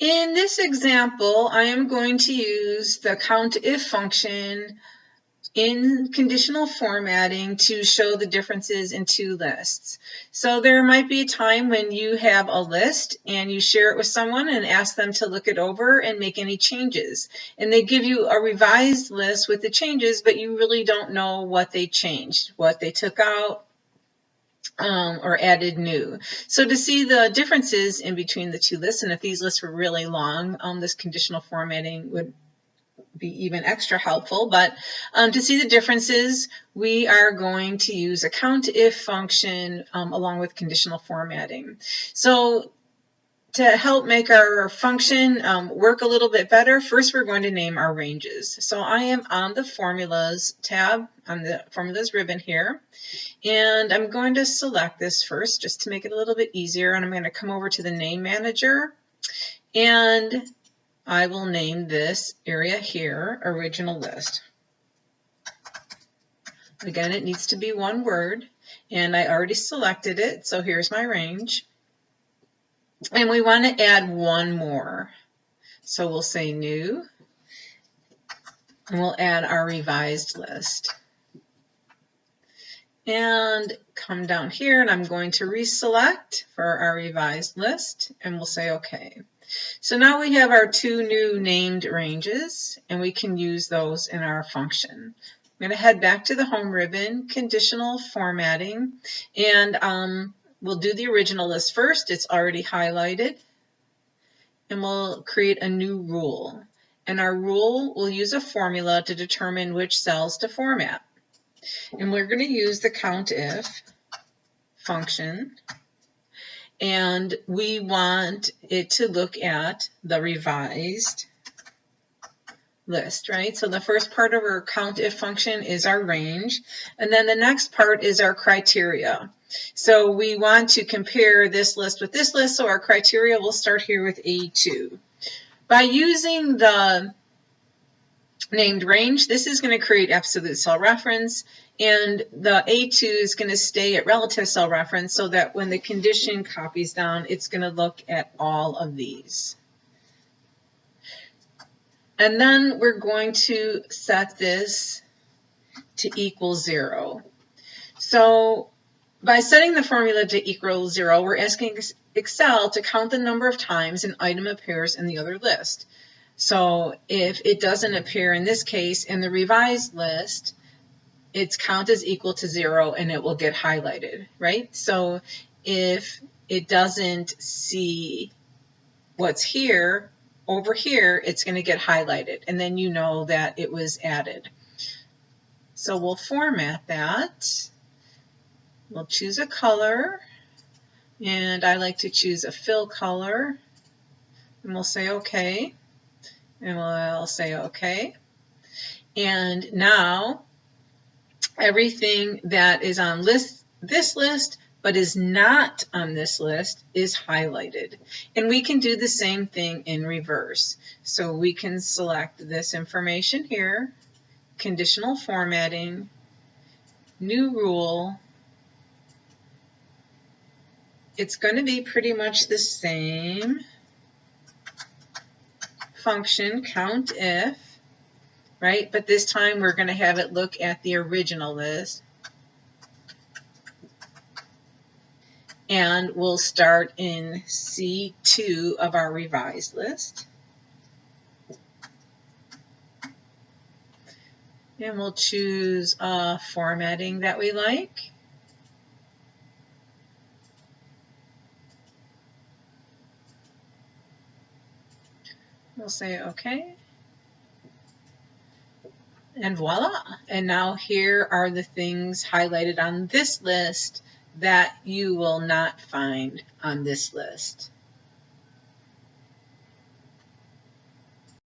In this example, I am going to use the COUNTIF function in conditional formatting to show the differences in two lists. So there might be a time when you have a list and you share it with someone and ask them to look it over and make any changes. And they give you a revised list with the changes, but you really don't know what they changed, what they took out, or added new. So to see the differences in between the two lists, and if these lists were really long, this conditional formatting would be even extra helpful. But to see the differences, we are going to use a COUNTIF function along with conditional formatting. So to help make our function work a little bit better, first we're going to name our ranges. So I am on the Formulas tab, on the Formulas ribbon here, and I'm going to select this first just to make it a little bit easier, and I'm going to come over to the Name Manager, and I will name this area here Original List. Again, it needs to be one word, and I already selected it, so here's my range. And we want to add one more. So we'll say New, and we'll add our revised list. And come down here, and I'm going to reselect for our revised list, and we'll say OK. So now we have our two new named ranges, and we can use those in our function. I'm going to head back to the Home ribbon, Conditional Formatting, and we'll do the original list first. It's already highlighted. And we'll create a new rule. And our rule will use a formula to determine which cells to format. And we're going to use the COUNTIF function. And we want it to look at the revised list, right? So the first part of our COUNTIF function is our range. And then the next part is our criteria. So we want to compare this list with this list, so our criteria will start here with A2. By using the named range, this is going to create absolute cell reference, and the A2 is going to stay at relative cell reference so that when the condition copies down, it's going to look at all of these. And then we're going to set this to equal 0. So by setting the formula to equal 0, we're asking Excel to count the number of times an item appears in the other list. So if it doesn't appear in this case in the revised list, its count is equal to 0 and it will get highlighted, right? So if it doesn't see what's here, over here, it's going to get highlighted, and then you know that it was added. So we'll format that. We'll choose a color, and I like to choose a fill color, and we'll say OK, and we'll say OK. And now everything that is on this list but is not on this list is highlighted. And we can do the same thing in reverse. So we can select this information here, conditional formatting, new rule. It's going to be pretty much the same function, COUNTIF, right? But this time we're going to have it look at the original list. And we'll start in C2 of our revised list. And we'll choose formatting that we like. We'll say OK. And voila. And now here are the things highlighted on this list that you will not find on this list.